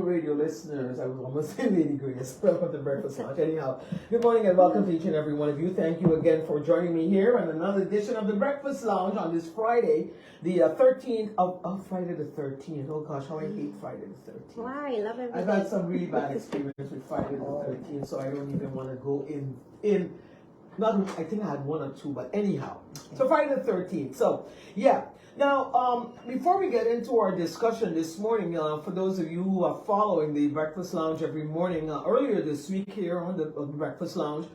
radio listeners, I was almost saying Lady Grace from the Breakfast Lounge. Anyhow, good morning and welcome to each and every one of you. Thank you again for joining me here on another edition of the Breakfast Lounge on this Friday, the 13th of Friday the 13th. Oh gosh, how I hate Friday the 13th. Why? I love everything. I've had some really bad experience with Friday the 13th, so I don't even want to go in. Not, I think I had one or two, but anyhow. Okay. So Friday the 13th. So yeah. Now, before we get into our discussion this morning, for those of you who are following the Breakfast Lounge every morning, earlier this week here on the Breakfast Lounge,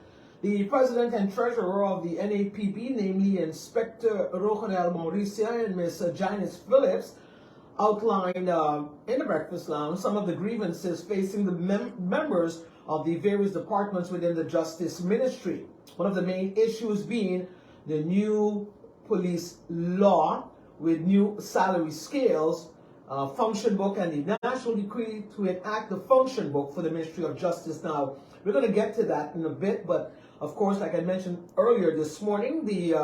the President and Treasurer of the NAPB, namely Inspector Rochelle Mauricia and Ms. Janice Phillips, outlined in the Breakfast Lounge some of the grievances facing the members of the various departments within the Justice Ministry. One of the main issues being the new police law, with new salary scales, function book, and the national decree to enact the function book for the Ministry of Justice. Now, we're going to get to that in a bit, but of course, like I mentioned earlier this morning, the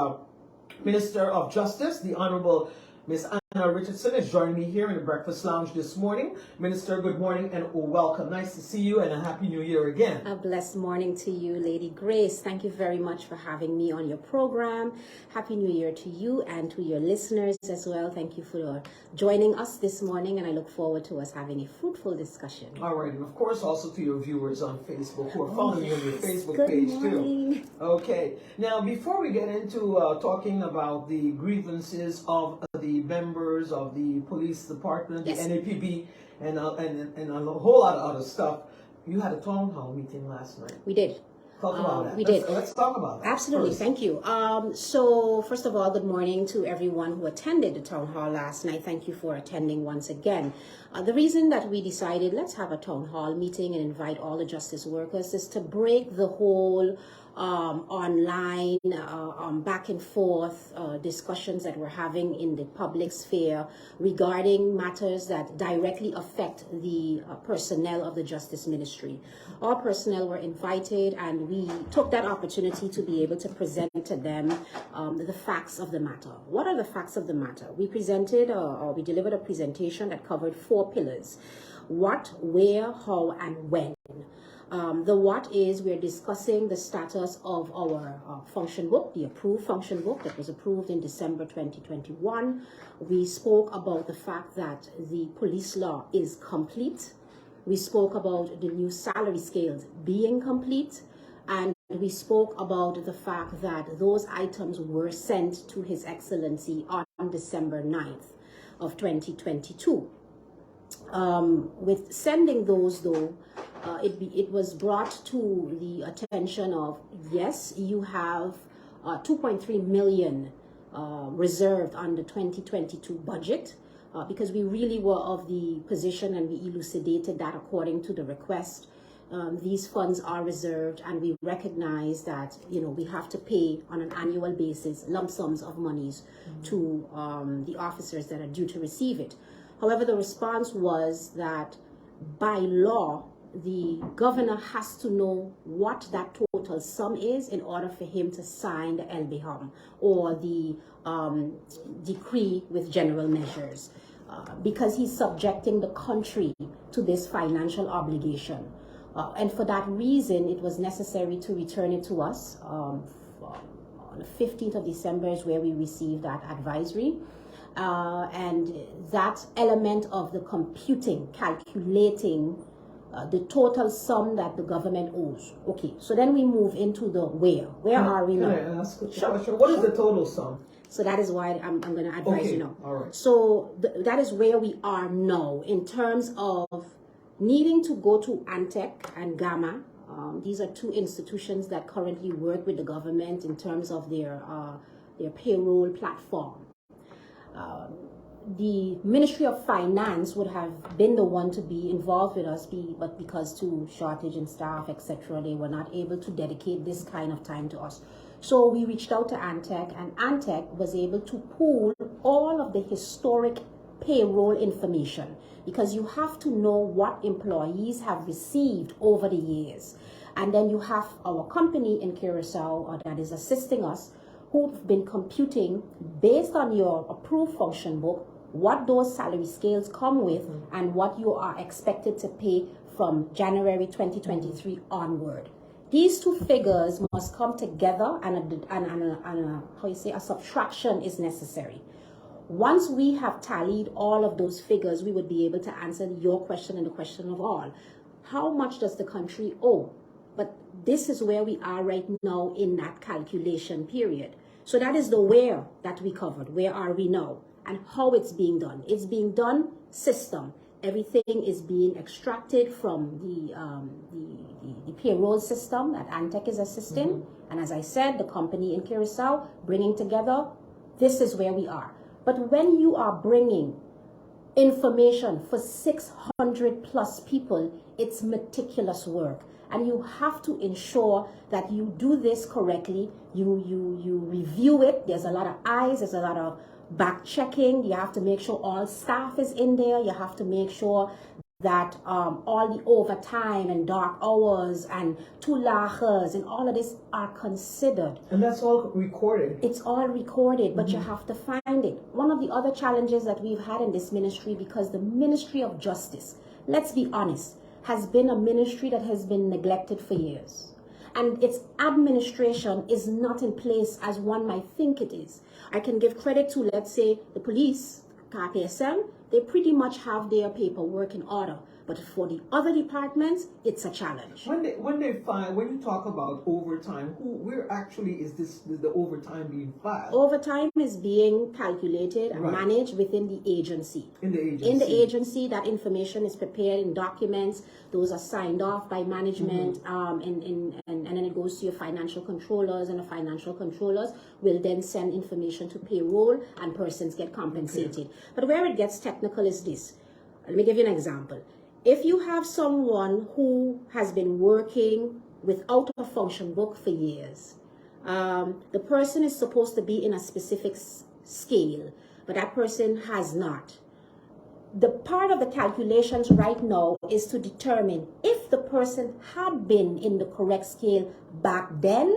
Minister of Justice, the Honorable Ms. Anna Richardson, is joining me here in the Breakfast Lounge this morning. Minister, good morning and welcome. Nice to see you and a Happy New Year again. A blessed morning to you, Lady Grace. Thank you very much for having me on your program. Happy New Year to you and to your listeners as well. Thank you for joining us this morning, and I look forward to us having a fruitful discussion. All right, and of course also to your viewers on Facebook who are following you on your Facebook page too. Okay, now before we get into talking about the grievances of the members of the police department, yes, the NAPB, and a whole lot of other stuff, you had a town hall meeting last night. We did. Talk about that. We did. Let's talk about that. Absolutely. First. Thank you. So first of all, good morning to everyone who attended the town hall last night. Thank you for attending once again. The reason that we decided let's have a town hall meeting and invite all the justice workers is to break the whole online back and forth discussions that we're having in the public sphere regarding matters that directly affect the personnel of the Justice Ministry. Our personnel were invited, and we took that opportunity to be able to present to them the facts of the matter. What are the facts of the matter? We presented or we delivered a presentation that covered 4 pillars: what, where, how, and when. The what is, we're discussing the status of our function book, the approved function book that was approved in December 2021. We spoke about the fact that the police law is complete. We spoke about the new salary scales being complete. And we spoke about the fact that those items were sent to His Excellency on December 9th of 2022. With sending those though, it was brought to the attention of, yes, you have 2.3 million reserved on the 2022 budget, because we really were of the position and we elucidated that according to the request. These funds are reserved, and we recognize that, you know, we have to pay on an annual basis lump sums of monies to the officers that are due to receive it. However, the response was that by law, the governor has to know what that total sum is in order for him to sign the 𝐷𝐵𝐻𝐻 or the decree with general measures, because he's subjecting the country to this financial obligation. And for that reason, it was necessary to return it to us. On the 15th of December is where we received that advisory. And that element of the computing, calculating the total sum that the government owes. Okay, so then we move into the where. Where are we now? Can I ask a question? What is the total sum? So that is why I'm going to advise you now. All right. So that is where we are now in terms of needing to go to ANTEC and GAMA. These are 2 institutions that currently work with the government in terms of their payroll platform. The Ministry of Finance would have been the one to be involved with us, but because to shortage in staff, etc., they were not able to dedicate this kind of time to us. So we reached out to ANTEC, and ANTEC was able to pool all of the historic payroll information, because you have to know what employees have received over the years. And then you have our company in Curaçao that is assisting us, who've been computing based on your approved function book what those salary scales come with and what you are expected to pay from January 2023 onward. These two figures must come together, and a subtraction is necessary. Once we have tallied all of those figures, we would be able to answer your question and the question of all. How much does the country owe? But this is where we are right now in that calculation period. So that is the where that we covered. Where are we now? And how it's being done. It's being done system. Everything is being extracted from the payroll system that Antec is assisting. And as I said, the company in Curacao bringing together, this is where we are. But when you are bringing information for 600 plus people, it's meticulous work. And you have to ensure that you do this correctly. You review it. There's a lot of eyes. There's a lot of back checking. You have to make sure all staff is in there. You have to make sure that all the overtime and dark hours and tulachas and all of this are considered. And that's all recorded. It's all recorded, but you have to find it. One of the other challenges that we've had in this ministry, because the Ministry of Justice, let's be honest, has been a ministry that has been neglected for years. And its administration is not in place as one might think it is. I can give credit to, let's say, the police, KPSM, they pretty much have their paperwork in order. But for the other departments, it's a challenge. When you talk about overtime, where actually is the overtime being filed? Overtime is being calculated and managed within the agency. In the agency. In the agency, that information is prepared in documents. Those are signed off by management, and then it goes to your financial controllers, and the financial controllers will then send information to payroll, and persons get compensated. Okay. But where it gets technical is this. Let me give you an example. If you have someone who has been working without a function book for years, the person is supposed to be in a specific scale, but that person has not. The part of the calculations right now is to determine if the person had been in the correct scale back then,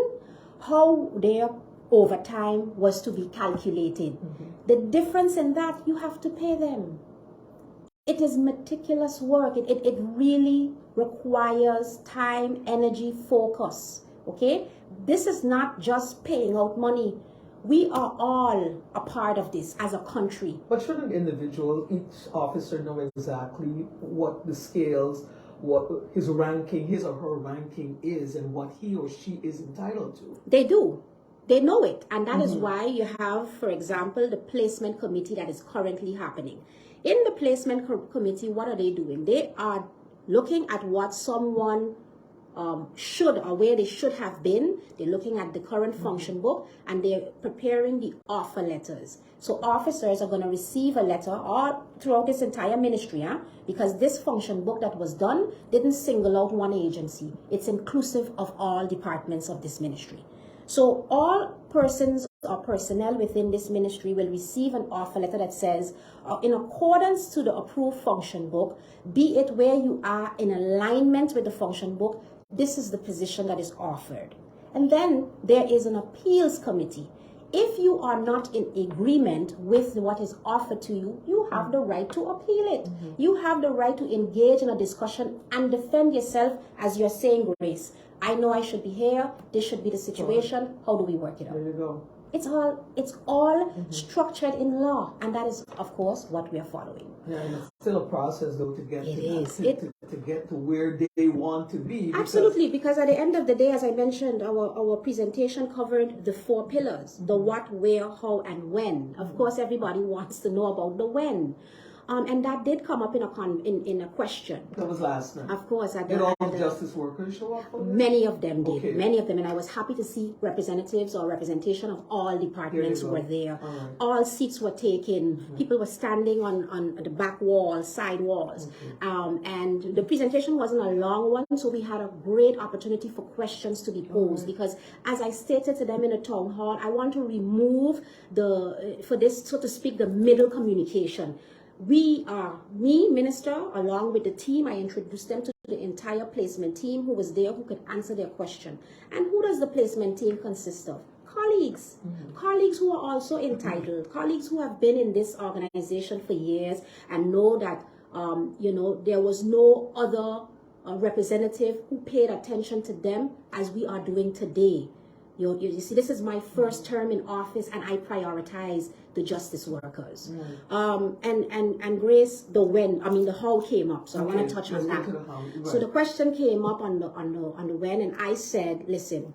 how their overtime was to be calculated. The difference in that, you have to pay them. It is meticulous work. It really requires time, energy, focus. Okay? This is not just paying out money. We are all a part of this as a country. But should an individual, each officer, know exactly what the scales, what his ranking, his or her ranking is, and what he or she is entitled to? They do. They know it. And that is why you have, for example, the placement committee that is currently happening. In the placement committee, what are they doing? They are looking at what someone should, or where they should have been. They're looking at the current function book, and they're preparing the offer letters. So officers are going to receive a letter all throughout this entire ministry, because this function book that was done didn't single out one agency. It's inclusive of all departments of this ministry. So all persons or personnel within this ministry will receive an offer letter that says, in accordance to the approved function book, be it where you are in alignment with the function book, this is the position that is offered. And then there is an appeals committee. If you are not in agreement with what is offered to you, you have the right to appeal it. You have the right to engage in a discussion and defend yourself as you're saying, Grace, I know I should be here. This should be the situation. How do we work it out? There you go. It's all structured in law, and that is, of course, what we are following. Yeah, and it's still a process, though, to get to get to where they want to be. Absolutely, because at the end of the day, as I mentioned, our presentation covered the 4 pillars: the what, where, how, and when. Of course, everybody wants to know about the when. And that did come up in a question. That was last night. Of course. Did all the justice workers show up for this? Many of them did. Okay. Many of them. And I was happy to see representatives or representation of all departments were there. All seats were taken. People were standing on the back wall, side walls. And the presentation wasn't a long one, so we had a great opportunity for questions to be posed. Because as I stated to them in the town hall, I want to remove for this, so to speak, the middle communication. We are, me, Minister, along with the team, I introduced them to the entire placement team who was there, who could answer their question. And who does the placement team consist of? colleagues, colleagues who are also entitled, colleagues who have been in this organization for years and know that, you know, there was no other representative who paid attention to them as we are doing today. You see, this is my first term in office, and I prioritize the justice workers. And Grace, the how came up, so I want to touch on that. So the question came up on the when, and I said, listen,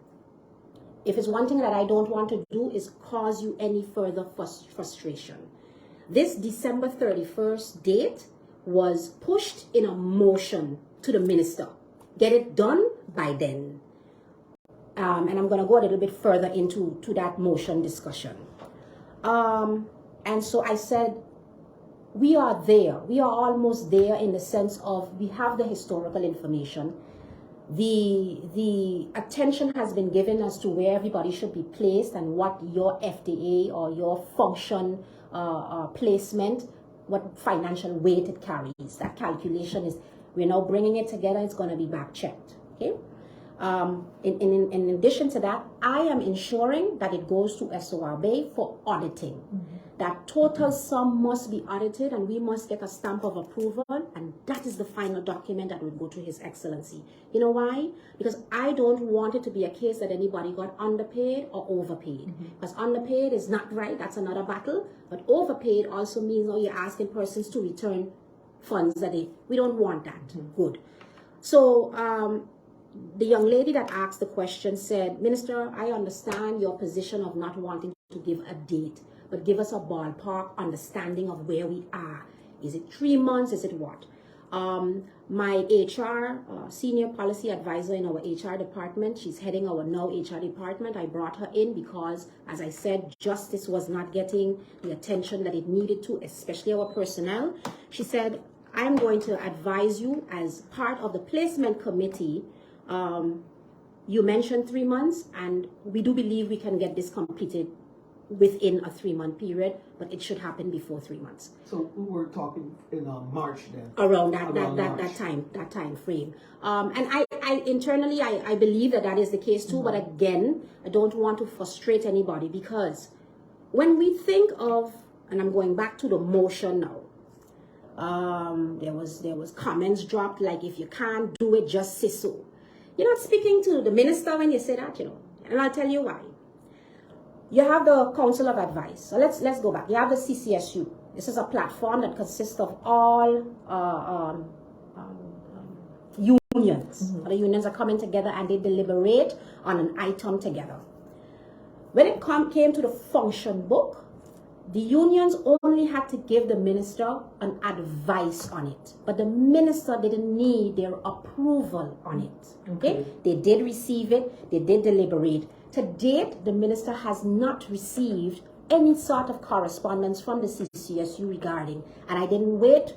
if it's one thing that I don't want to do is cause you any further frustration. This December 31st date was pushed in a motion to the minister. Get it done by then. And I'm going to go a little bit further into that motion discussion. And so I said, we are there. We are almost there in the sense of we have the historical information. The attention has been given as to where everybody should be placed and what your FDA or your function placement, what financial weight it carries. That calculation is, we're now bringing it together. It's going to be back checked. Okay. In addition to that, I am ensuring that it goes to SORB for auditing. That total sum must be audited, and we must get a stamp of approval, and that is the final document that will go to His Excellency. You know why? Because I don't want it to be a case that anybody got underpaid or overpaid. Because underpaid is not right, that's another battle, but overpaid also means you're asking persons to return funds that we don't want that. Good. So, the young lady that asked the question said, Minister, I understand your position of not wanting to give a date, but give us a ballpark understanding of where we are. Is it 3 months? Is it what? My HR, senior policy advisor in our HR department, she's heading our now HR department. I brought her in because, as I said, justice was not getting the attention that it needed to, especially our personnel. She said, I'm going to advise you as part of the placement committee. You mentioned 3 months, and we do believe we can get this completed within a 3-month period, but it should happen before 3 months. So we were talking in March then. Around that time frame. And I internally I believe that is the case too. But again, I don't want to frustrate anybody, because when we think of, and I'm going back to the motion now. There was comments dropped like, if you can't do it, just say so. You're not speaking to the minister when you say that, you know, and I'll tell you why. You have the Council of Advice. So let's go back. You have the CCSU. This is a platform that consists of all unions. The unions are coming together and they deliberate on an item together. When it came to the function book, the unions only had to give the minister an advice on it, but the minister didn't need their approval on it. Okay? They did receive it, they did deliberate. To date, the minister has not received any sort of correspondence from the CCSU regarding, and I didn't wait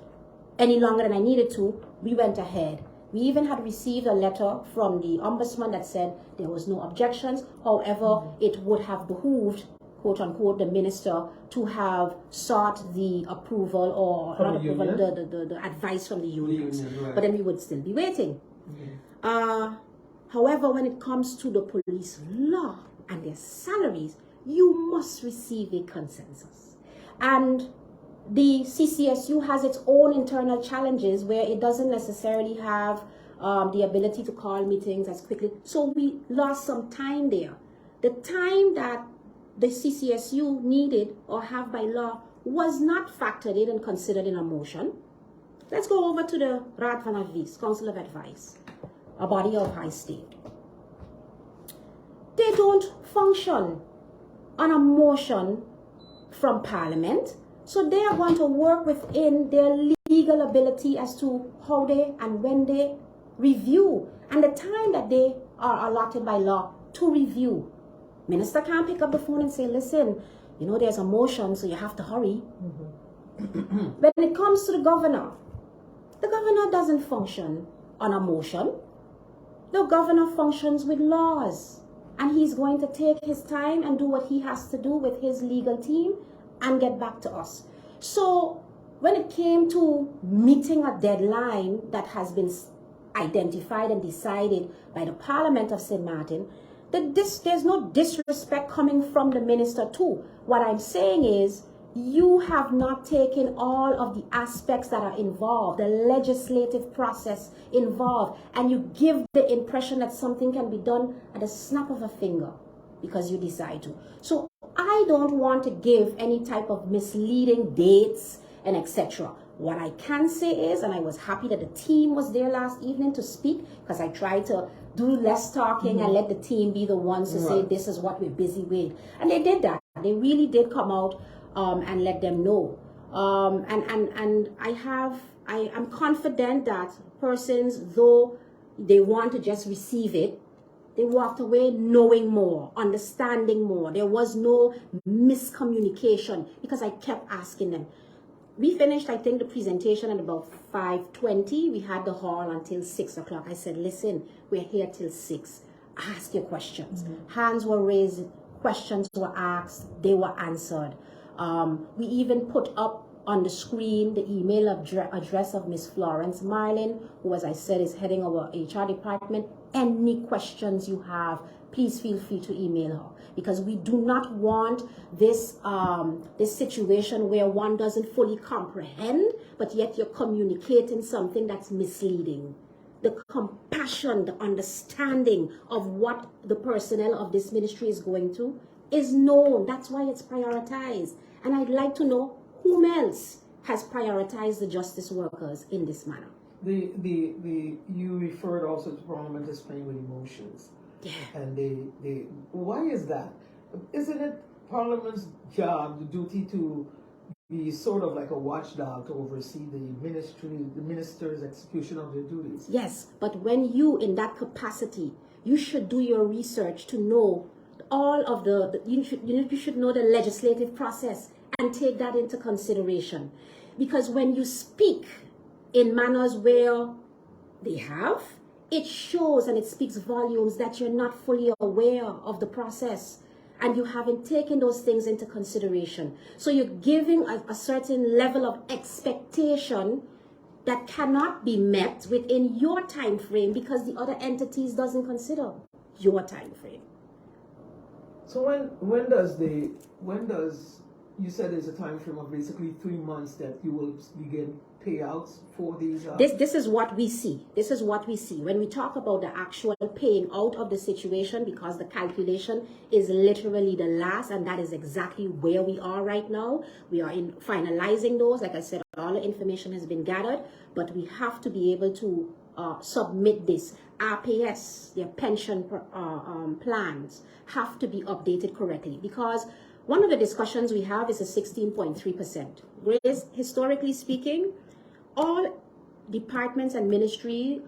any longer than I needed to. We went ahead. We even had received a letter from the ombudsman that said there was no objections. However, it would have behooved, quote unquote, the minister to have sought the approval or not approval, the advice from the unions. Right. But then we would still be waiting. However, when it comes to the police law and their salaries, you must receive a consensus. And the CCSU has its own internal challenges where it doesn't necessarily have the ability to call meetings as quickly. So we lost some time there. The time that the CCSU needed or have by law was not factored in and considered in a motion. Let's go over to the Raad van Advies, Council of Advice, a body of high state. They don't function on a motion from Parliament, so they are going to work within their legal ability as to how they and when they review and the time that they are allotted by law to review. Minister can't pick up the phone and say, listen, you know, there's a motion, so you have to hurry. When it comes to the governor doesn't function on a motion. The governor functions with laws, and he's going to take his time and do what he has to do with his legal team and get back to us. So when it came to meeting a deadline that has been identified and decided by the Parliament of St. Martin, There's no disrespect coming from the minister too. What I'm saying is, you have not taken all of the aspects that are involved, the legislative process involved, and you give the impression that something can be done at a snap of a finger because you decide to. So I don't want to give any type of misleading dates and etc. What I can say is, and I was happy that the team was there last evening to speak, because I tried to do less talking and let the team be the ones to say this is what we're busy with. And they did that. They really did come out and let them know. And I'm confident that persons, though they want to just receive it, they walked away knowing more, understanding more. There was no miscommunication because I kept asking them. We finished, I think, the presentation at about 5:20. We had the hall until 6 o'clock. I said, listen, we're here till 6. Ask your questions. Hands were raised, questions were asked, they were answered. We even put up on the screen the email address of Miss Florence Marlin, who, as I said, is heading our HR department. Any questions you have, please feel free to email her, because we do not want this situation where one doesn't fully comprehend, but yet you're communicating something that's misleading. The compassion, the understanding of what the personnel of this ministry is going through is known. That's why it's prioritized. And I'd like to know whom else has prioritized the justice workers in this manner. You referred also to Parliament as playing with emotions. Yeah. And why is that? Isn't it Parliament's job, the duty to be sort of like a watchdog to oversee the minister's execution of their duties? Yes, but when you, in that capacity, you should do your research to know all of you should know the legislative process and take that into consideration. Because when you speak in manners where they have, it shows and it speaks volumes that you're not fully aware of the process and you haven't taken those things into consideration. So you're giving a certain level of expectation that cannot be met within your time frame because the other entities doesn't consider your time frame. So when does you said there's a time frame of basically 3 months that you will begin payouts for these? This is what we see. This is what we see when we talk about the actual paying out of the situation, because the calculation is literally the last, and that is exactly where we are right now. We are in finalizing those. Like I said, all the information has been gathered, but we have to be able to submit this. RPS, their pension plans, have to be updated correctly, because one of the discussions we have is a 16.3%. Whereas, historically speaking, all departments and ministries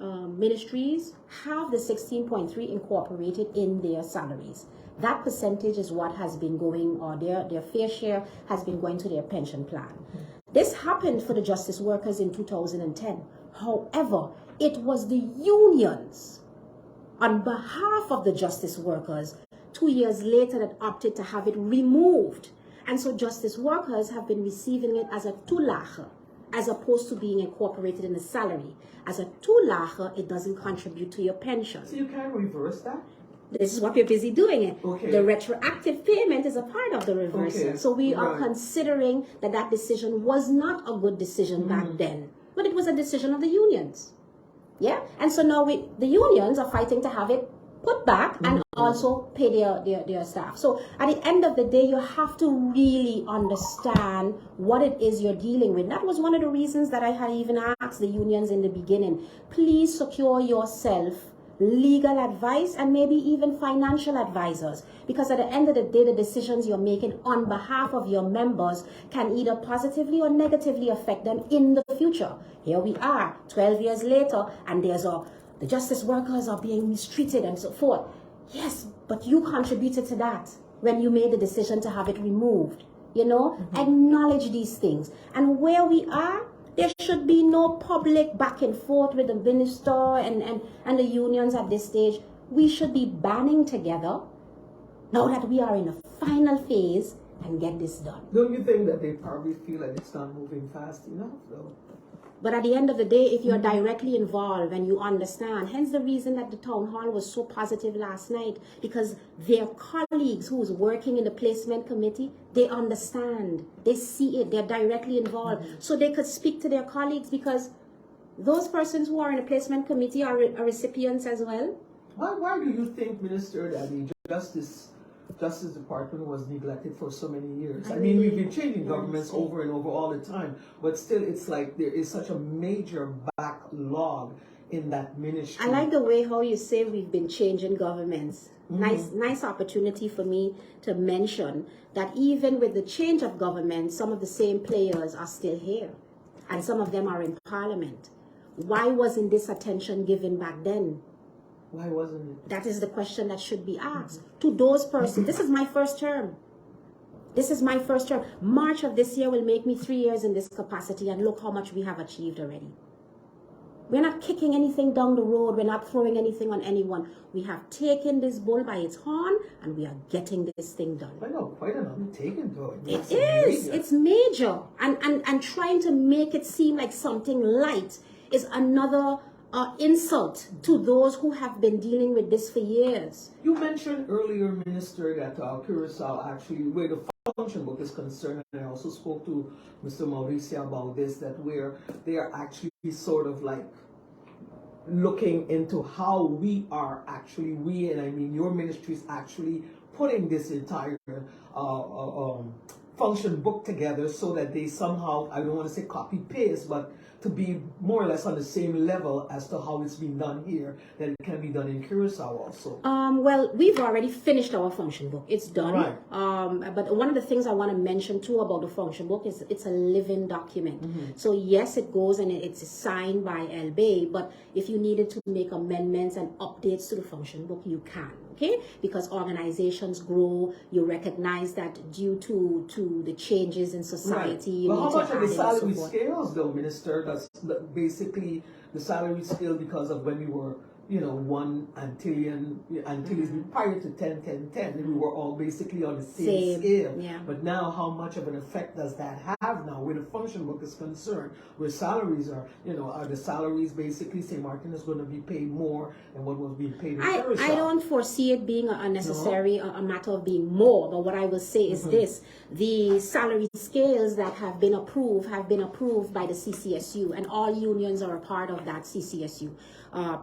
have the 16.3 incorporated in their salaries. That percentage is what has been going, or their fair share has been going to their pension plan. This happened for the justice workers in 2010. However, it was the unions on behalf of the justice workers 2 years later that opted to have it removed. And so justice workers have been receiving it as a toelache, as opposed to being incorporated in the salary. As a toelache, it doesn't contribute to your pension. So you can't reverse that? This is what we're busy doing it. Okay. The retroactive payment is a part of the reversal. Okay. So we are considering that decision was not a good decision back then, but it was a decision of the unions. Yeah? And so now the unions are fighting to have it put back and also pay their staff. So at the end of the day, you have to really understand what it is you're dealing with. That was one of the reasons that I had even asked the unions in the beginning, please secure yourself legal advice and maybe even financial advisors, because at the end of the day, the decisions you're making on behalf of your members can either positively or negatively affect them in the future. Here we are 12 years later, and the justice workers are being mistreated and so forth. Yes, but you contributed to that when you made the decision to have it removed. You know, acknowledge these things. And where we are, there should be no public back and forth with the minister and the unions at this stage. We should be banding together now that we are in a final phase and get this done. Don't you think that they probably feel like it's not moving fast enough, though? But at the end of the day, if you're directly involved and you understand, hence the reason that the town hall was so positive last night, because their colleagues who's working in the placement committee, they understand, they see it, they're directly involved. So they could speak to their colleagues, because those persons who are in the placement committee are recipients as well. Why do you think, Minister, that the Justice Department was neglected for so many years? I mean, we've been changing governments over and over all the time, but still it's like there is such a major backlog in that ministry. I like the way how you say we've been changing governments. Nice opportunity for me to mention that even with the change of government, some of the same players are still here, and some of them are in Parliament. Why wasn't this attention given back then? Why wasn't it? That is the question that should be asked to those persons. This is my first term. This is my first term. March of this year will make me 3 years in this capacity, and look how much we have achieved already. We're not kicking anything down the road. We're not throwing anything on anyone. We have taken this bull by its horn, and we are getting this thing done. I know, quite an undertaking though. It is. It's major. And trying to make it seem like something light is another insult to those who have been dealing with this for years. You mentioned earlier, Minister, that Curaçao actually, where the function book is concerned, and I also spoke to Mr. Mauricio about this, that where they are actually sort of like looking into how we are actually, and I mean your ministry is actually putting this entire function book together so that they somehow, I don't want to say copy paste, but to be more or less on the same level as to how it's been done here, that it can be done in Curaçao also. Well, we've already finished our function book. It's done. Right. But one of the things I want to mention too about the function book is it's a living document. So yes, it goes and it's signed by 𝐿𝐵, but if you needed to make amendments and updates to the function book, you can. Okay, because organizations grow, you recognize that due to the changes in society, you well, need how much to of add the in salary support. scales, though, Minister? That's basically the salary scale because of when we were, you know, 1 Antillian, Antilles prior to 10-10-10, and we were all basically on the same scale. Yeah. But now, how much of an effect does that have now, where the function book is concerned, where salaries are, you know, are the salaries basically, St. Martin is going to be paid more than what was being paid in Curaçao? I don't foresee it being a necessary a matter of being more, but what I will say is this: the salary scales that have been approved by the CCSU, and all unions are a part of that CCSU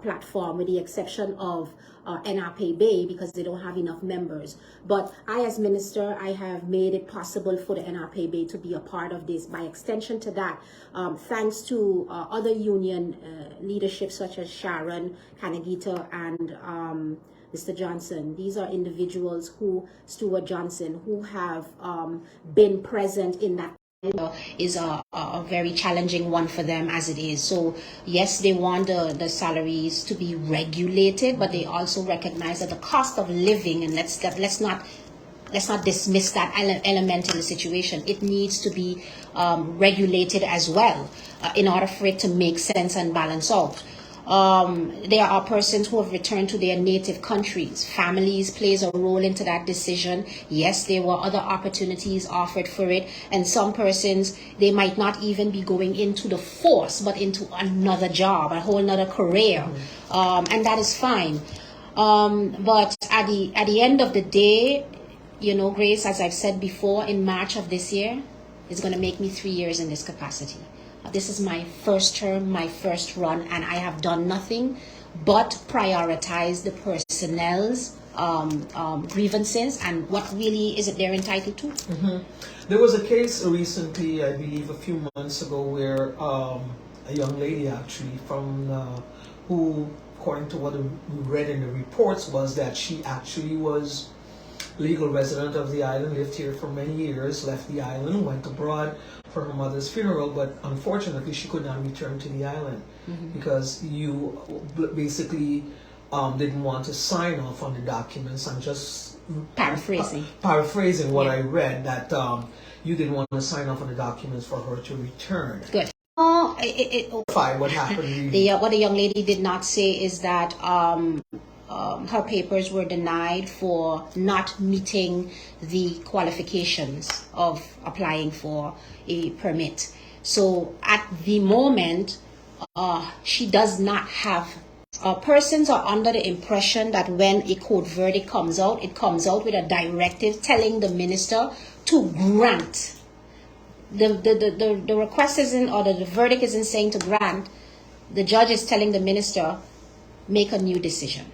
platform, with the exception of NRPB, because they don't have enough members. But I, as minister, I have made it possible for the NRPB to be a part of this. By extension to that, thanks to other union leadership such as Sharon, Kanagita, and Mr. Johnson. These are individuals Stuart Johnson, who have been present in that is a very challenging one for them as it is. So yes, they want the salaries to be regulated, but they also recognize that the cost of living, and let's not dismiss that element in the situation. It needs to be regulated as well in order for it to make sense and balance out. There are persons who have returned to their native countries. Families plays a role into that decision. Yes, there were other opportunities offered for it, and some persons, they might not even be going into the force, but into another job, a whole another career, and that is fine. But at the end of the day, you know, Grace, as I've said before, in March of this year, it's going to make me 3 years in this capacity. This is my first term, my first run, and I have done nothing but prioritize the personnel's grievances and what really is it they're entitled to. There was a case recently, I believe a few months ago, where a young lady actually from who, according to what we read in the reports, was that she actually was legal resident of the island, lived here for many years, left the island, went abroad for her mother's funeral, but unfortunately she could not return to the island because you basically didn't want to sign off on the documents. I'm just paraphrasing what I read, that you didn't want to sign off on the documents for her to return. Good. What happened? What the young lady did not say is that her papers were denied for not meeting the qualifications of applying for a permit. So at the moment, she does not have. Persons are under the impression that when a court verdict comes out, it comes out with a directive telling the minister to grant. The request isn't, or the verdict isn't saying to grant. The judge is telling the minister, make a new decision.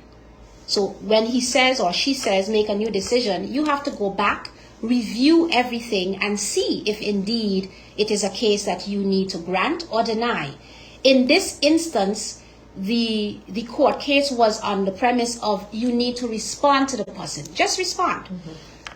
So when he says or she says, make a new decision, you have to go back, review everything, and see if indeed it is a case that you need to grant or deny. In this instance, the court case was on the premise of you need to respond to the person. Just respond.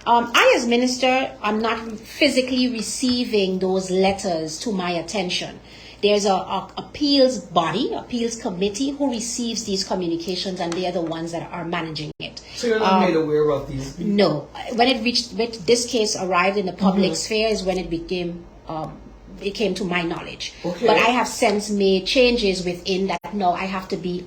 I, as minister, am not physically receiving those letters to my attention. There's a appeals body, appeals committee, who receives these communications, and they are the ones that are managing it. So you're not made aware of these? No. When this case arrived in the public sphere is when it became it came to my knowledge. Okay. But I have since made changes within that. No, I have to be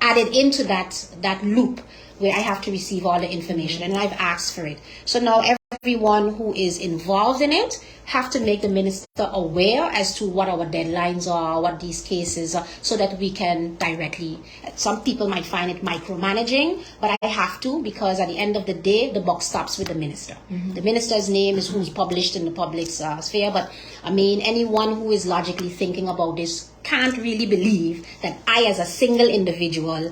added into that loop where I have to receive all the information, and I've asked for it. So now everyone who is involved in it have to make the minister aware as to what our deadlines are, what these cases are, so that we can directly. Some people might find it micromanaging, but I have to, because at the end of the day, the buck stops with the minister. The minister's name is who's published in the public sphere, but I mean, anyone who is logically thinking about this can't really believe that I, as a single individual,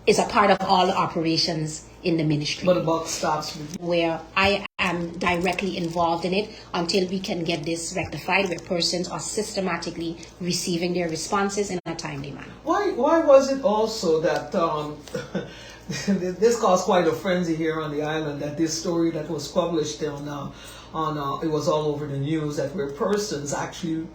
is a part of all the operations in the ministry. But the buck stops with you. Where I am directly involved in it until we can get this rectified, where persons are systematically receiving their responses in a timely manner. Why was it also that this caused quite a frenzy here on the island, that this story that was published on it was all over the news, that where persons actually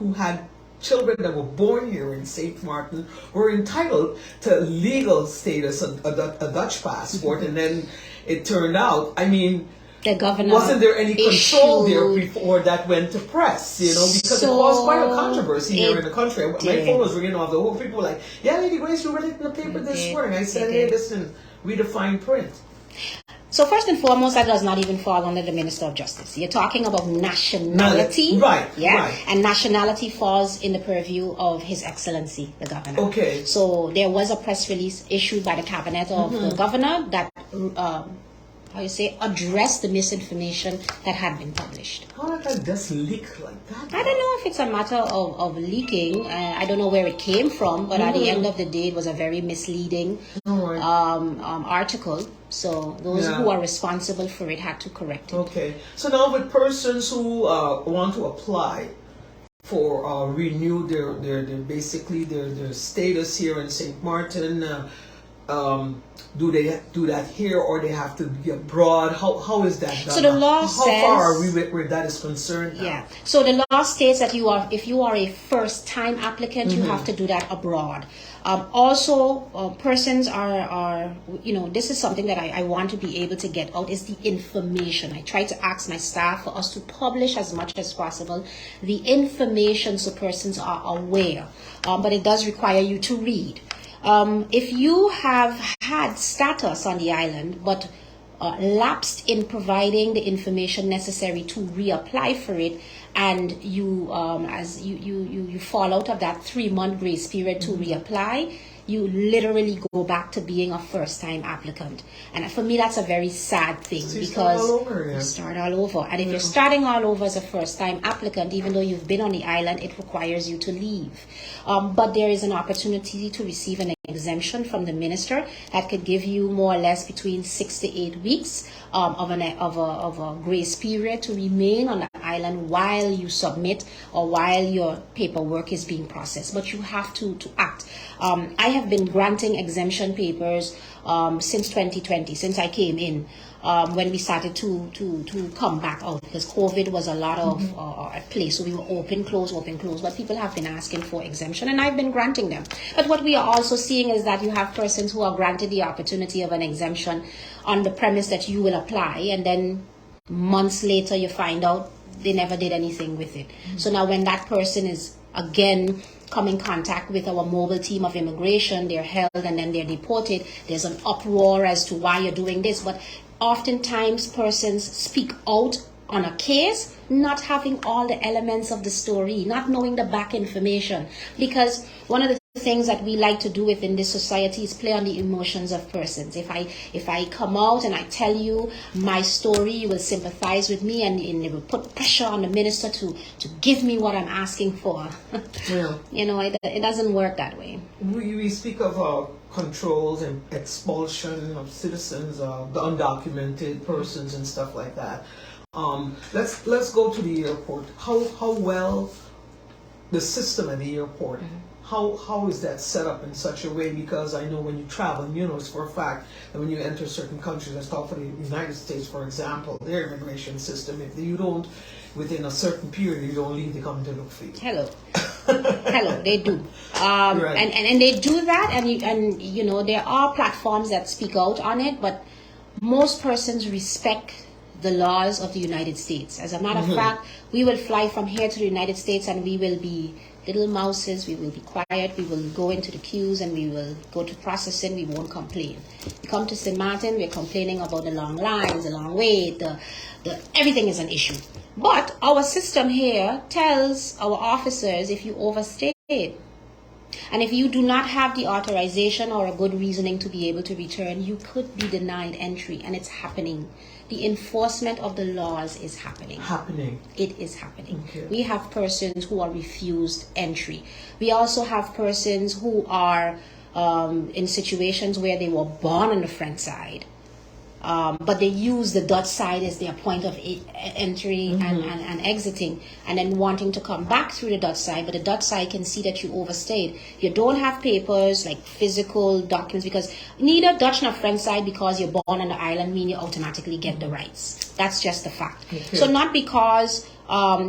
who had children that were born here in St. Martin were entitled to legal status, a Dutch passport, and then it turned out, I mean, the governor wasn't there any control there before that went to press, you know, because it caused quite a controversy here in the country. My phone was ringing off the whole. People were like, yeah, Lady Grace, you read it in the paper this morning. I said, hey, listen, read the fine print. So first and foremost, that does not even fall under the Minister of Justice. You're talking about nationality. Right, yeah? right. And nationality falls in the purview of His Excellency, the Governor. Okay. So there was a press release issued by the Cabinet of the Governor that, addressed the misinformation that had been published. How did that just leak like that? I don't know if it's a matter of leaking. I don't know where it came from, but at the end of the day, it was a very misleading article. So those who are responsible for it had to correct it. Okay. So now with persons who want to apply for renew their status here in St. Martin, do they do that here, or they have to be abroad? How is that done? So the law says, how far are we where that is concerned now? Yeah. So the law states that if you are a first-time applicant, you have to do that abroad. Also, persons are this is something that I want to be able to get out, is the information. I try to ask my staff for us to publish as much as possible the information so persons are aware. But it does require you to read. If you have had status on the island, but lapsed in providing the information necessary to reapply for it, and you fall out of that 3-month grace period to reapply, you literally go back to being a first-time applicant. And for me, that's a very sad thing, so because you start all over. And if you're starting all over as a first-time applicant, even though you've been on the island, it requires you to leave. But there is an opportunity to receive an exemption from the minister that could give you more or less between 6 to 8 weeks of a grace period to remain on the island while you submit or while your paperwork is being processed. But you have to act. I have been granting exemption papers since 2020, since I came in. When we started to come back out, because COVID was a lot of at play, so we were open, close, but people have been asking for exemption, and I've been granting them. But what we are also seeing is that you have persons who are granted the opportunity of an exemption on the premise that you will apply, and then months later you find out they never did anything with it. So now when that person is again come in contact with our mobile team of immigration, they're held and then they're deported, there's an uproar as to why you're doing this. But oftentimes persons speak out on a case, not having all the elements of the story, not knowing the back information. Because one of the things that we like to do within this society is play on the emotions of persons. If I come out and I tell you my story, you will sympathize with me, and it will put pressure on the minister to give me what I'm asking for. Yeah. You know, it doesn't work that way. We speak of controls and expulsion of citizens, the undocumented persons and stuff like that. Let's go to the airport. How well the system at the airport, how is that set up in such a way? Because I know when you travel, you know it's for a fact that when you enter certain countries, let's talk for the United States, for example, their immigration system, if you don't, within a certain period, you don't leave, they come to look for you. Hello, they do. Right. And they do that, and you know, there are platforms that speak out on it, but most persons respect the laws of the United States. As a matter of fact, we will fly from here to the United States and we will be little mouses, we will be quiet, we will go into the queues and we will go to processing, we won't complain. We come to St. Martin, we're complaining about the long lines, the long wait, everything is an issue. But our system here tells our officers if you overstayed, and if you do not have the authorization or a good reasoning to be able to return, you could be denied entry, and it's happening. The enforcement of the laws is happening. It is happening. Okay. We have persons who are refused entry. We also have persons who are in situations where they were born on the front side, but they use the Dutch side as their point of entry and exiting, and then wanting to come back through the Dutch side, but the Dutch side can see that you overstayed. You don't have papers like physical documents, because neither Dutch nor French side, because you're born on the island, mean you automatically get the rights. That's just the fact. Okay. So not because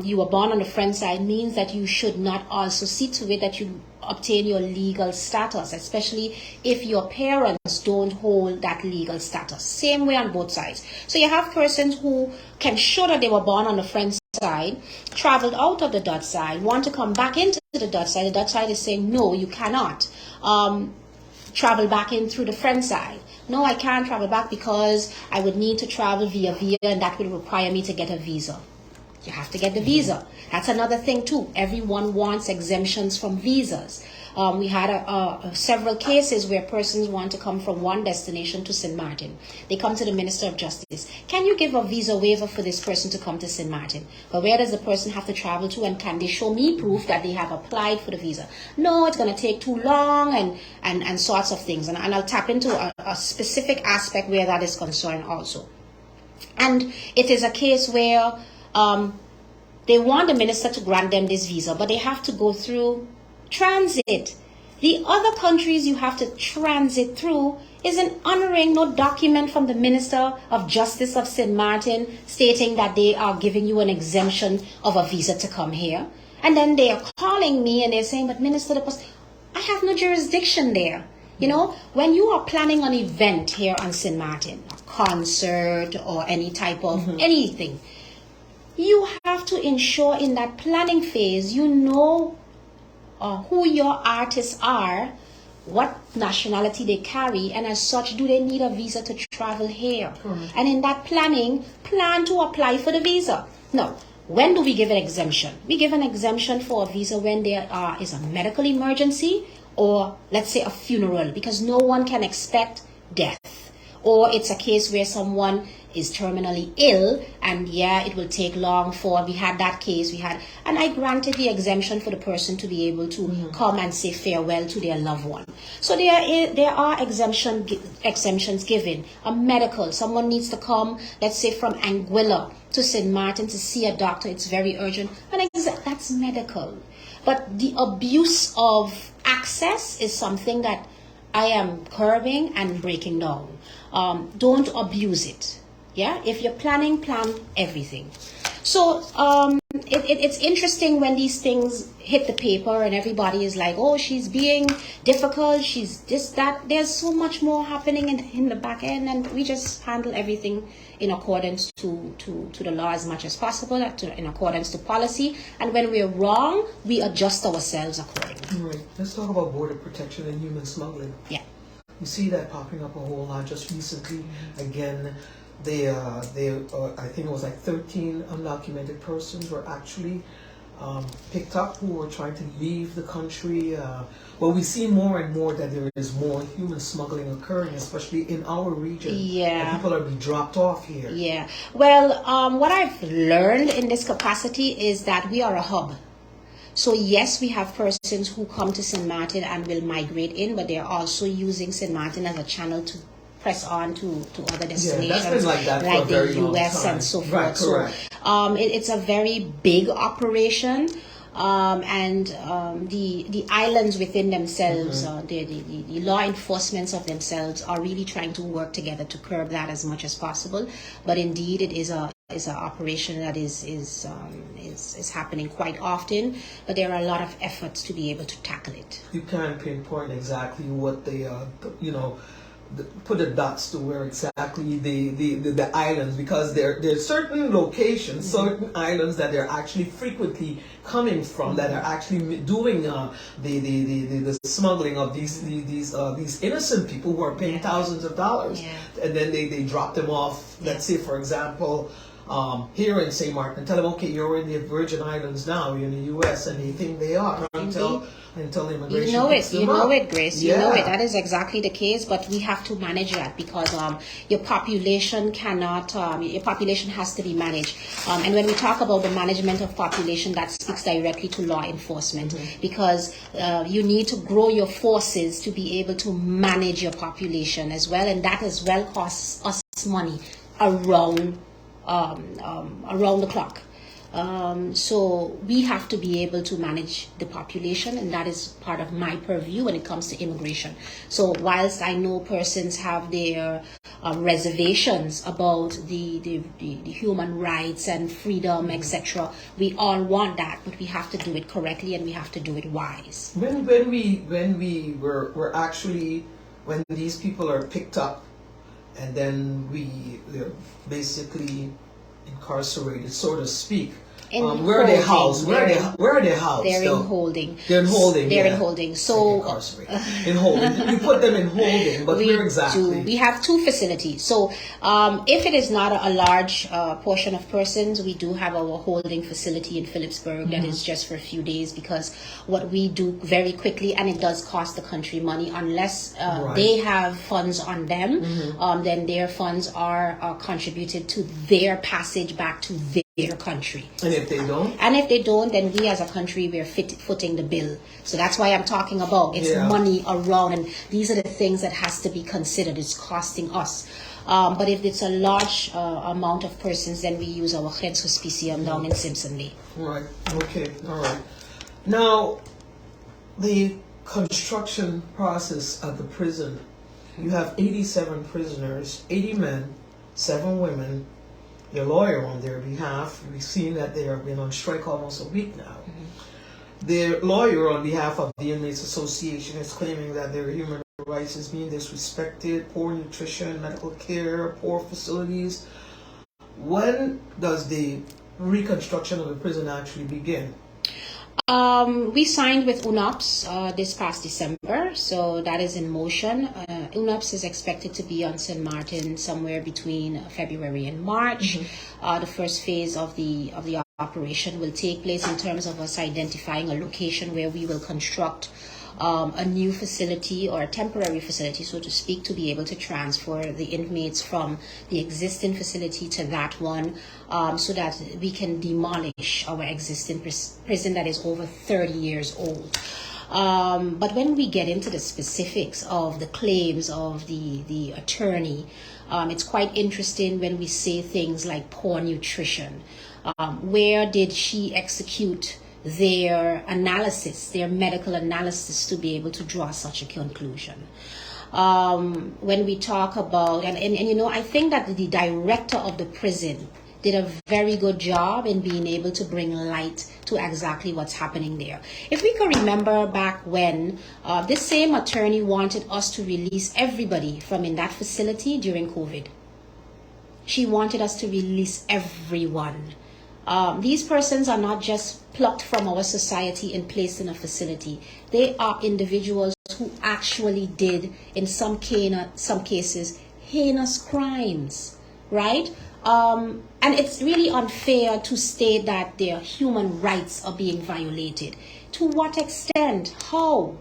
you were born on the French side means that you should not also see to it that you obtain your legal status, especially if your parents don't hold that legal status. Same way on both sides. So you have persons who can show that they were born on the French side, traveled out of the Dutch side, want to come back into the Dutch side. The Dutch side is saying, no, you cannot travel back in through the French side. No, I can't travel back because I would need to travel via and that would require me to get a visa. You have to get the visa. That's another thing too. Everyone wants exemptions from visas. We had several cases where persons want to come from one destination to St. Martin. They come to the Minister of Justice. Can you give a visa waiver for this person to come to St. Martin? But where does the person have to travel to, and can they show me proof that they have applied for the visa? No, it's going to take too long and sorts of things. And I'll tap into a specific aspect where that is concerned also. And it is a case where they want the minister to grant them this visa, but they have to go through transit. The other countries you have to transit through isn't honoring no document from the Minister of Justice of St. Martin stating that they are giving you an exemption of a visa to come here. And then they are calling me and they're saying, but Minister, I have no jurisdiction there. You know, when you are planning an event here on St. Martin, a concert or any type of anything, you have to ensure in that planning phase, you know who your artists are, what nationality they carry, and as such, do they need a visa to travel here? And in that planning, plan to apply for the visa. Now, when do we give an exemption? We give an exemption for a visa when there is a medical emergency, or let's say a funeral, because no one can expect death. Or it's a case where someone is terminally ill, and yeah, it will take long for, we had that case, and I granted the exemption for the person to be able to come and say farewell to their loved one. So there are exemptions given. A medical, someone needs to come, let's say from Anguilla to St. Martin to see a doctor, it's very urgent, and that's medical. But the abuse of access is something that I am curbing and breaking down. Don't abuse it. Yeah, if you're planning, plan everything. So it's interesting when these things hit the paper and everybody is like, oh, she's being difficult, she's this, that. There's so much more happening in the back end, and we just handle everything in accordance to the law as much as possible, in accordance to policy. And when we're wrong, we adjust ourselves accordingly. Right. Let's talk about border protection and human smuggling. Yeah. You see that popping up a whole lot just recently. Again, I think it was like 13 undocumented persons were actually picked up who were trying to leave the country. Well, we see more and more that there is more human smuggling occurring, especially in our region. Yeah. And people are being dropped off here. Yeah. Well, what I've learned in this capacity is that we are a hub. So yes, we have persons who come to St. Martin and will migrate in, but they're also using St. Martin as a channel to press on to other destinations, that's been like that like for a very the long US time. and so forth. Right, correct. So it's a very big operation. The islands within themselves, the law enforcements of themselves are really trying to work together to curb that as much as possible. But indeed, it is an operation that is happening quite often. But there are a lot of efforts to be able to tackle it. You can't pinpoint exactly what they put the dots to where exactly the islands, because there's certain locations, certain islands that they're actually frequently coming from, that are actually doing the smuggling of these innocent people who are paying thousands of dollars, and then they drop them off. Let's say, for example, here in St. Martin, tell them, okay, you're in the Virgin Islands now, you're in the U.S., and they think they are until immigration. You know it, Grace. Yeah. You know it. That is exactly the case. But we have to manage that because your population cannot. Your population has to be managed. And when we talk about the management of population, that speaks directly to law enforcement, because you need to grow your forces to be able to manage your population as well, and that as well costs us money around the clock. So we have to be able to manage the population, and that is part of my purview when it comes to immigration. So whilst I know persons have their reservations about the human rights and freedom, etc., we all want that, but we have to do it correctly and we have to do it wise. When these people are picked up, and then they're basically incarcerated, so to speak. Where are they housed? Where are they housed? They're in holding. They're in holding. They're in holding. So in holding. We put them in holding, but where exactly? We have two facilities. So if it is not a large portion of persons, we do have our holding facility in Phillipsburg that is just for a few days, because what we do very quickly, and it does cost the country money, unless they have funds on them, then their funds are contributed to their passage back to their country. And if they don't? And if they don't, then we as a country, we're footing the bill. So that's why I'm talking about it's money around, and these are the things that has to be considered. It's costing us. But if it's a large amount of persons, then we use our 𝐻𝐻 down in Simpson Bay. Right. Okay. All right. Now, the construction process of the prison, you have 87 prisoners, 80 men, 7 women. Your lawyer on their behalf, we've seen that they have been on strike almost a week now. Their lawyer on behalf of the Inmates Association is claiming that their human rights is being disrespected, poor nutrition, medical care, poor facilities. When does the reconstruction of the prison actually begin? We signed with UNOPS this past December, so that is in motion. UNOPS is expected to be on St. Martin somewhere between February and March. The first phase of the operation will take place in terms of us identifying a location where we will construct a new facility, or a temporary facility, so to speak, to be able to transfer the inmates from the existing facility to that one, so that we can demolish our existing prison that is over 30 years old. But when we get into the specifics of the claims of the attorney, it's quite interesting when we say things like poor nutrition. Where did she execute their analysis, their medical analysis, to be able to draw such a conclusion? When we talk about, and you know, I think that the director of the prison did a very good job in being able to bring light to exactly what's happening there. If we could remember back when this same attorney wanted us to release everybody from in that facility during COVID. She wanted us to release everyone. These persons are not just plucked from our society and placed in a facility. They are individuals who actually did, in some cases, heinous crimes. right? And it's really unfair to state that their human rights are being violated. To what extent? How?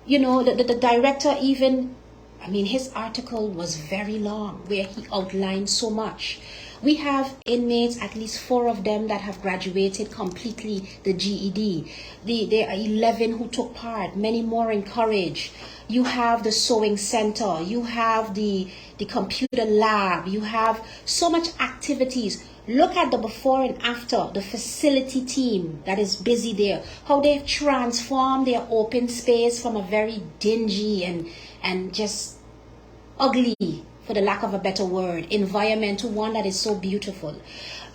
You know, the director even, I mean, his article was very long where he outlined so much. We have inmates, at least 4 of them, that have graduated completely the GED. There are 11 who took part, many more encouraged. You have the sewing center, you have the computer lab, you have so much activities. Look at the before and after, the facility team that is busy there, how they've transformed their open space from a very dingy and just ugly, for the lack of a better word, environment to one that is so beautiful.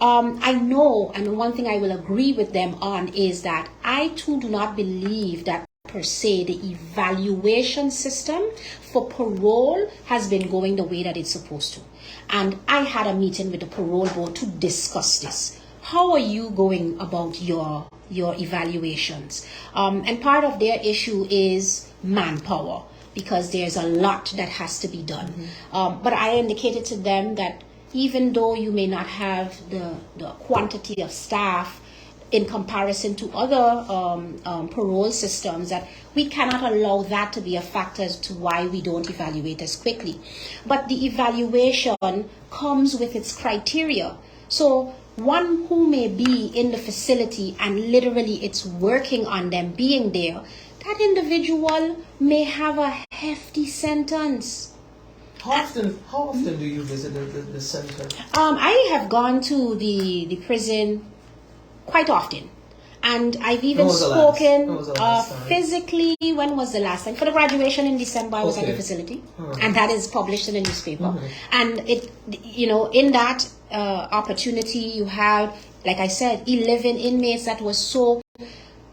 I know, and one thing I will agree with them on is that I too do not believe that per se the evaluation system for parole has been going the way that it's supposed to. And I had a meeting with the parole board to discuss this. How are you going about your evaluations? And part of their issue is manpower, because there's a lot that has to be done. But I indicated to them that even though you may not have the quantity of staff in comparison to other parole systems, that we cannot allow that to be a factor as to why we don't evaluate as quickly. But the evaluation comes with its criteria. So one who may be in the facility and literally it's working on them being there, that individual may have a hefty sentence. How often do you visit the center? I have gone to the prison quite often. And I've even spoken physically. When was the last time? For the graduation in December, I was at the facility. And that is published in the newspaper. And it, you know, in that opportunity, you have, like I said, 11 inmates that was so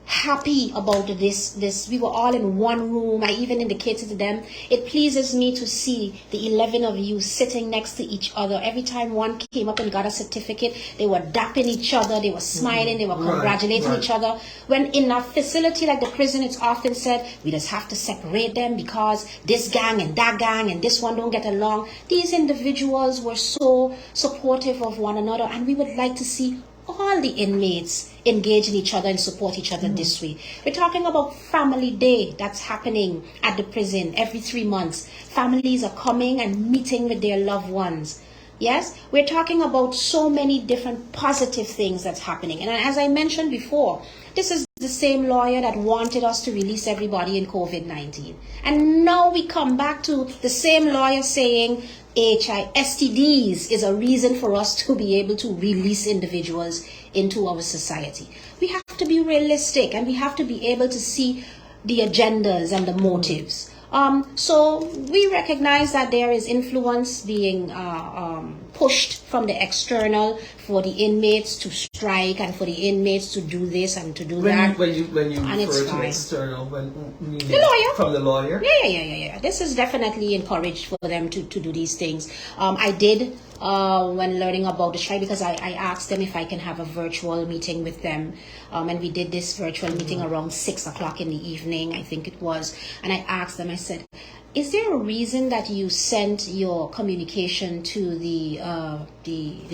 happy about this. We were all in one room. I even indicated to them, it pleases me to see the 11 of you sitting next to each other. Every time one came up and got a certificate, they were dapping each other, they were smiling, they were congratulating each other. When in a facility like the prison, it's often said, we just have to separate them because this gang and that gang and this one don't get along. These individuals were so supportive of one another, and we would like to see all the inmates engage in each other and support each other this way. We're talking about family day that's happening at the prison every 3 months. Families are coming and meeting with their loved ones. Yes, we're talking about so many different positive things that's happening. And as I mentioned before, this is the same lawyer that wanted us to release everybody in COVID-19. And now we come back to the same lawyer saying STDs is a reason for us to be able to release individuals into our society. We have to be realistic, and we have to be able to see the agendas and the motives. So we recognize that there is influence being pushed from the external for the inmates to strike and for the inmates to do this and to do that. When you refer to external, the lawyer. From the lawyer? Yeah. This is definitely encouraged for them to do these things. I did, when learning about the strike, because I asked them if I can have a virtual meeting with them. And we did this virtual meeting around 6 o'clock in the evening, I think it was. And I asked them, I said, is there a reason that you sent your communication to the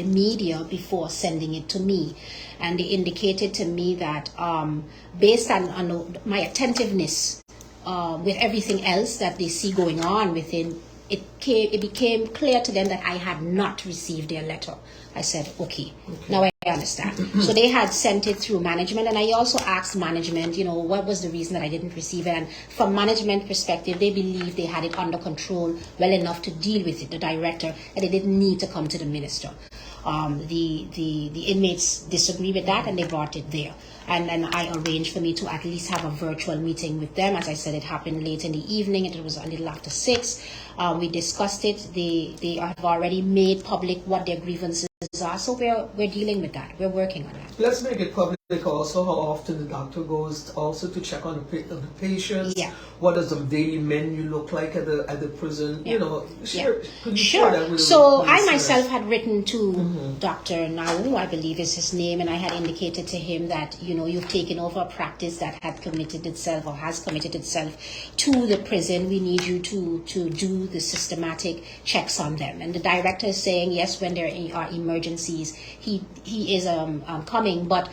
media before sending it to me? And they indicated to me that based on my attentiveness with everything else that they see going on within, it became clear to them that I had not received their letter. I said, okay. Now I understand. So they had sent it through management, and I also asked management, you know, what was the reason that I didn't receive it? And from management perspective, they believed they had it under control well enough to deal with it, the director, and they didn't need to come to the minister. The inmates disagree with that, and they brought it there. And then I arranged for me to at least have a virtual meeting with them. As I said, it happened late in the evening. It was a little after 6. We discussed it. They have already made public what their grievances are. So we're dealing with that. We're working on that. Let's make it public like also how often the doctor goes also to check on the patients. Yeah. What does the daily menu look like at the prison? Yeah. You know, Sure. could you share that with So the I listeners? myself had written to Dr. Nau, I believe is his name, and I had indicated to him that, you know, you've taken over a practice that had committed itself or has committed itself to the prison. We need you to do the systematic checks on them. And the director is saying, yes, when there are emergencies, he is coming, but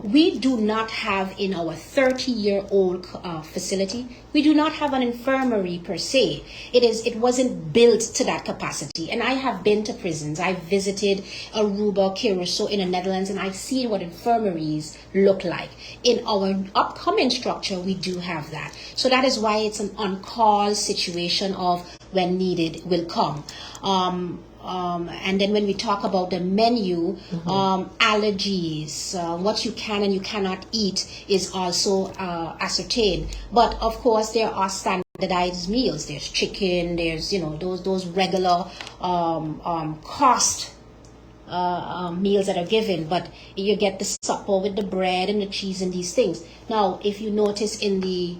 we do not have in our 30-year-old facility, we do not have an infirmary per se. It wasn't built to that capacity. And I have been to prisons. I visited Aruba, Curaçao in the Netherlands, and I've seen what infirmaries look like. In our upcoming structure, we do have that. So that is why it's an on-call situation of when needed will come. And then when we talk about the menu, allergies, what you can and you cannot eat is also ascertained. But of course, there are standardized meals. There's chicken. There's, you know, those regular cost meals that are given. But you get the supper with the bread and the cheese and these things. Now, if you notice in the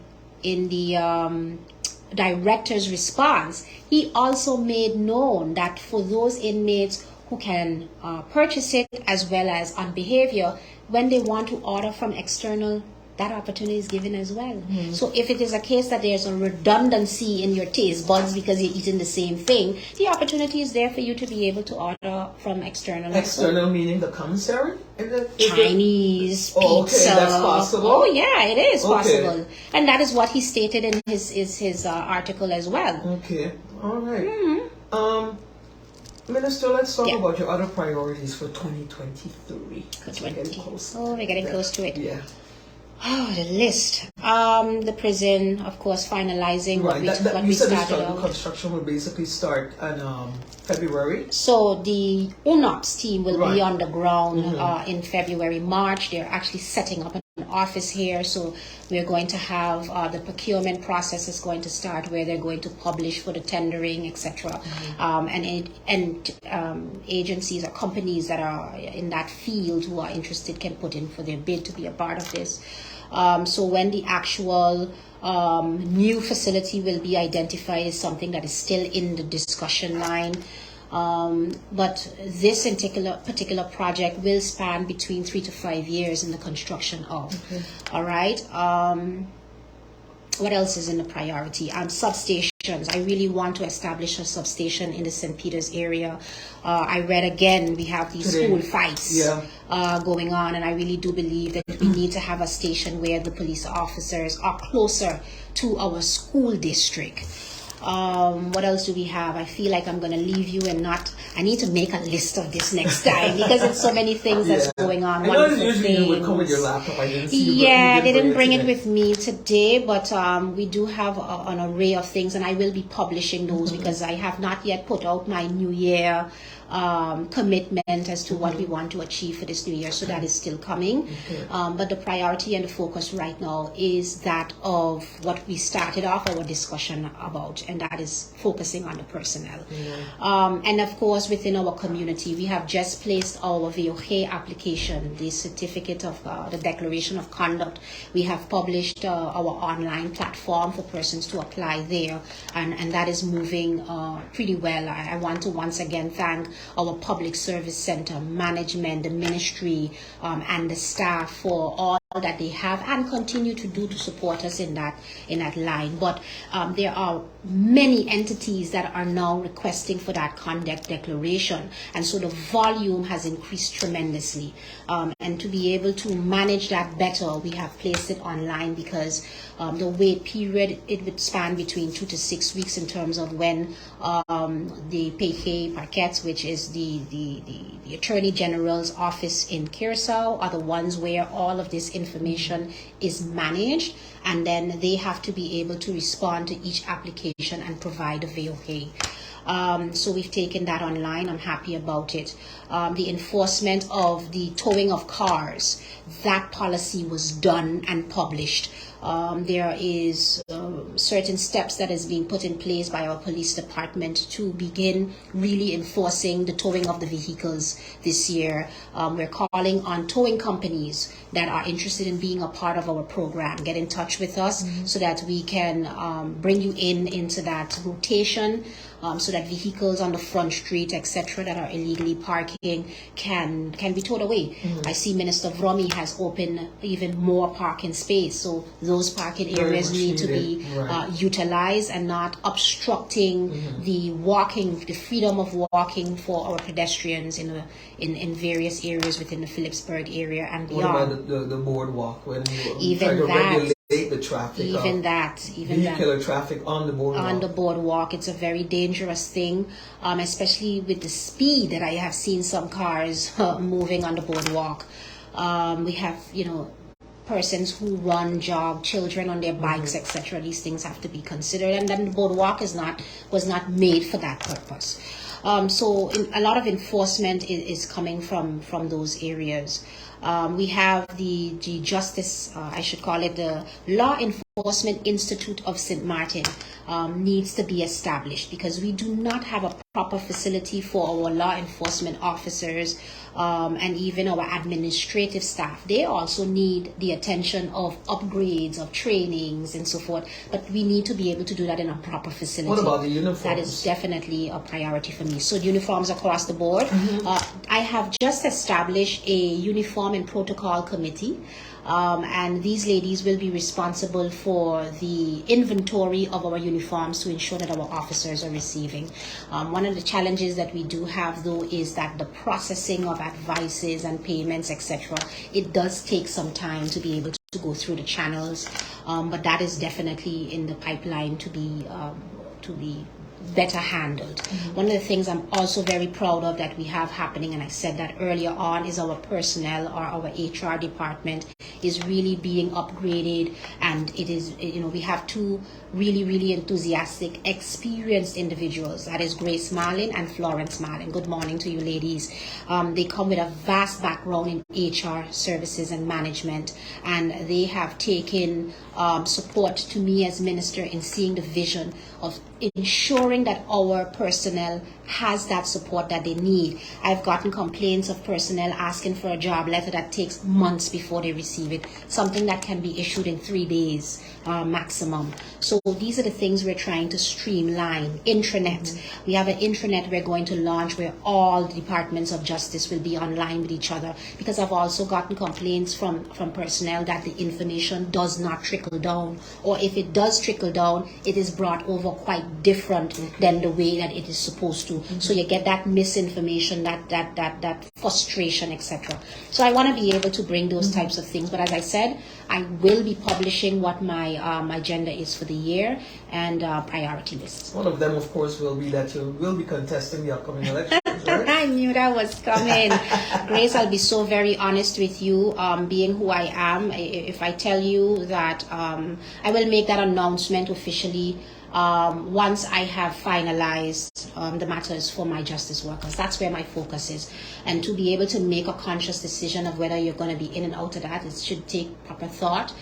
director's response, he also made known that for those inmates who can purchase it, as well as on behavior, when they want to order from external, that opportunity is given as well. So if it is a case that there's a redundancy in your taste buds because you're eating the same thing, the opportunity is there for you to be able to order from external. External meaning the commissary? Chinese, pizza. Okay, that's possible. Oh yeah, it is possible. Okay. And that is what he stated in his article as well. Okay, all right. Minister, let's talk about your other priorities for 2023. We're getting close. Oh, we're getting close to it. Yeah. Oh, the list. The prison, of course, finalizing what we started the out. construction will basically start in February. So the UNOPS team will be on the ground in February, March. They're actually setting up an office here. So we're going to have the procurement process is going to start where they're going to publish for the tendering, etc. And agencies or companies that are in that field who are interested can put in for their bid to be a part of this. So when the actual new facility will be identified is something that is still in the discussion line. But this particular project will span between 3 to 5 years in the construction of. All right. What else is in the priority? Substations. I really want to establish a substation in the St. Peter's area. I read again, we have these school fights going on, and I really do believe that we need to have a station where the police officers are closer to our school district. What else do we have? I feel like I'm going to leave you and I need to make a list of this next time because it's so many things that's going on. I know usually you would come with your laptop. I didn't see you. Yeah, they didn't bring it with me today, but we do have an array of things, and I will be publishing those because I have not yet put out my New Year commitment as to what we want to achieve for this new year, so that is still coming. But the priority and the focus right now is that of what we started off our discussion about, and that is focusing on the personnel. And of course, within our community, we have just placed our 𝐉𝐬𝐜 application, the certificate of the declaration of conduct. We have published our online platform for persons to apply there, and that is moving pretty well. I want to once again thank our public service center management, the ministry, and the staff for all that they have and continue to do to support us in that line. But there are many entities that are now requesting for that conduct declaration, and so the volume has increased tremendously. And to be able to manage that better, we have placed it online because the wait period, it would span between 2 to 6 weeks in terms of when the PK Parquets, which is the Attorney General's office in Curaçao, are the ones where all of this information is managed, and then they have to be able to respond to each application and provide a 𝐉𝐬𝐜. So we've taken that online. I'm happy about it. The enforcement of the towing of cars, that policy was done and published. There is certain steps that is being put in place by our police department to begin really enforcing the towing of the vehicles this year. We're calling on towing companies that are interested in being a part of our program. Get in touch with us so that we can bring you into that rotation, so that vehicles on the front street, etc., that are illegally parking can be towed away. I see Minister 𝐉𝐻𝐺 has opened even more parking space, so those parking areas need to be utilized and not obstructing the freedom of walking for our pedestrians in various areas within the Phillipsburg area and beyond. What about the boardwalk when you try to regulate the traffic? Vehicular traffic on the boardwalk. On the boardwalk, it's a very dangerous thing, especially with the speed that I have seen some cars moving on the boardwalk. We have, persons who run, jog, children on their bikes, etc. These things have to be considered, and then the boardwalk was not made for that purpose. So a lot of enforcement is coming from those areas. We have the Justice, I should call it the Law Enforcement Institute of St. Martin needs to be established, because we do not have a proper facility for our law enforcement officers and even our administrative staff. They also need the attention of upgrades, of trainings and so forth, but we need to be able to do that in a proper facility. What about the uniforms? That is definitely a priority for me. So uniforms across the board. I have just established a uniform and protocol committee. And these ladies will be responsible for the inventory of our uniforms to ensure that our officers are receiving. One of the challenges that we do have, though, is that the processing of advices and payments, etc., it does take some time to be able to go through the channels, but that is definitely in the pipeline to be better handled. One of the things I'm also very proud of that we have happening, and I said that earlier on, is our personnel or our HR department is really being upgraded, and it is, we have two really enthusiastic, experienced individuals. That is Grace Marlin and Florence Marlin. Good morning to you, ladies. They come with a vast background in HR services and management, and they have taken support to me as minister in seeing the vision of ensuring that our personnel has that support that they need. I've gotten complaints of personnel asking for a job letter that takes months before they receive it, something that can be issued in 3 days maximum. So these are the things we're trying to streamline. Intranet. We have an intranet we're going to launch where all the departments of justice will be online with each other, because I've also gotten complaints from personnel that the information does not trickle down, or if it does trickle down, it is brought over quite different than the way that it is supposed to. So you get that misinformation, that frustration, etc. So I want to be able to bring those types of things. But as I said, I will be publishing what my agenda is for the year and priority lists. One of them, of course, will be that you will be contesting the upcoming elections, right? I knew that was coming. Grace, I'll be so very honest with you, being who I am. If I tell you that I will make that announcement officially once I have finalized the matters for my justice workers. That's where my focus is. And to be able to make a conscious decision of whether you're going to be in and out of that, it should take proper thought.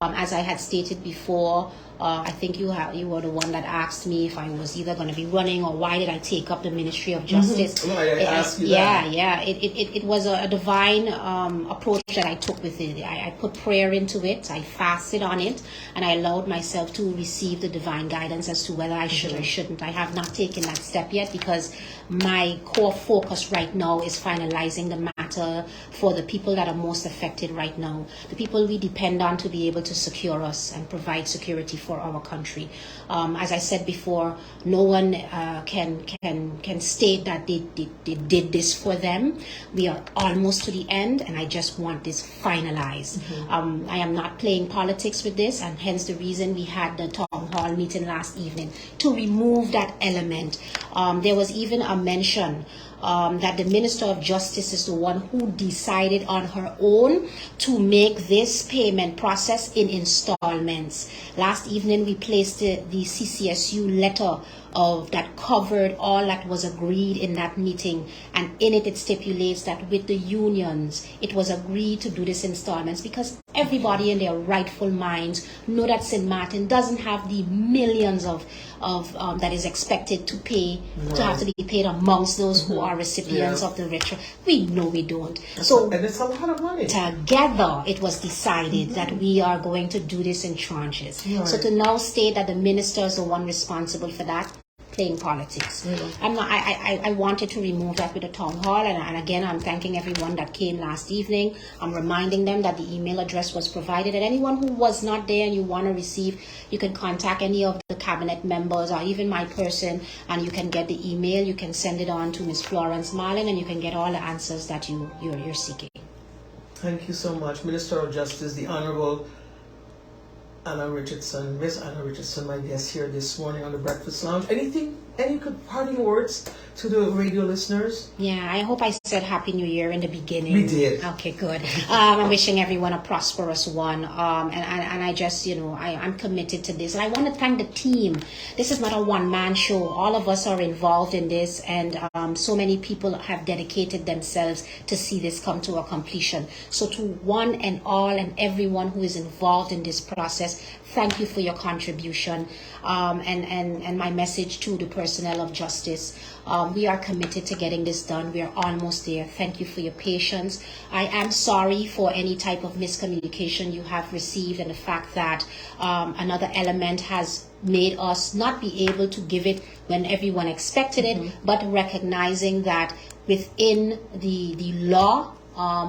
As I had stated before, I think you were the one that asked me if I was either going to be running or why did I take up the Ministry of Justice. Right, I asked you that. Yeah. It was a divine approach that I took with it. I put prayer into it. I fasted on it, and I allowed myself to receive the divine guidance as to whether I should or shouldn't. I have not taken that step yet because my core focus right now is finalizing the matter for the people that are most affected right now, the people we depend on to be able to secure us and provide security for our country. As I said before, no one can state that they did this for them. We are almost to the end, and I just want this finalized. I am not playing politics with this, and hence the reason we had the town hall meeting last evening to remove that element. There was even a mention that the Minister of Justice is the one who decided on her own to make this payment process in installments. Last evening we placed the CCSU letter that covered all that was agreed in that meeting, and in it stipulates that with the unions it was agreed to do this installments, because everybody in their rightful minds know that St. Martin doesn't have the millions of that is expected to pay, to have to be paid amongst those who are recipients of the ritual. We know we don't. And it's a lot of money. Together, it was decided that we are going to do this in tranches. So to now state that the minister is the one responsible for that, playing politics. I wanted to remove that with the town hall, and again, I'm thanking everyone that came last evening. I'm reminding them that the email address was provided, and anyone who was not there and you want to receive, you can contact any of the cabinet members or even my person, and you can get the email. You can send it on to Ms. Florence Marlin, and you can get all the answers that you're seeking. Thank you so much, Minister of Justice, the Honorable Anna Richardson, Miss Anna Richardson, my guest here this morning on the Breakfast Lounge. Any parting words to the radio listeners? Yeah, I hope I said Happy New Year in the beginning. We did. Okay, good. I'm wishing everyone a prosperous one. And I just, I'm committed to this. And I want to thank the team. This is not a one-man show. All of us are involved in this, and so many people have dedicated themselves to see this come to a completion. So to one and all and everyone who is involved in this process, thank you for your contribution. And my message to the personnel of justice, we are committed to getting this done. We are almost there. Thank you for your patience. I am sorry for any type of miscommunication you have received, and the fact that another element has made us not be able to give it when everyone expected it, but recognizing that within the law,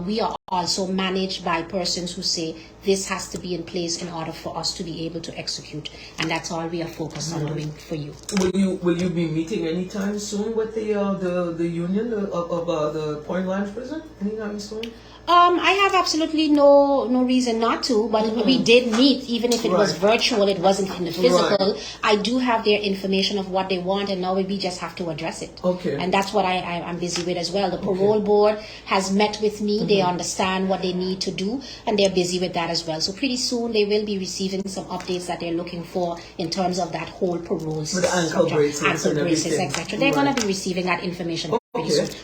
we are also managed by persons who say this has to be in place in order for us to be able to execute, and that's all we are focused on doing for you. Will you be meeting anytime soon with the union of the Point Lounge prison anytime soon? I have absolutely no reason not to, but we did meet, even if it was virtual, it wasn't in the physical. I do have their information of what they want, and now we just have to address it. Okay. And that's what I'm busy with as well. The parole board has met with me. They understand what they need to do, and they're busy with that as well. So pretty soon they will be receiving some updates that they're looking for in terms of that whole parole with the ankle braces, etc. They're going to be receiving that information.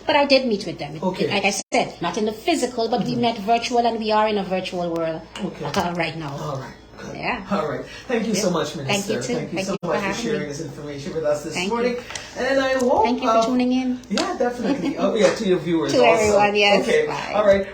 But I did meet with them. Like I said, not in the physical, but we met virtual, and we are in a virtual world right now. All right. Good. Yeah. All right. Thank you so much, Minister. Thank you too. Thank you so much for sharing this information with us this morning. You. And I hope. Thank you for tuning in. Yeah, definitely. To your viewers. To everyone, yes. Okay. Bye. All right.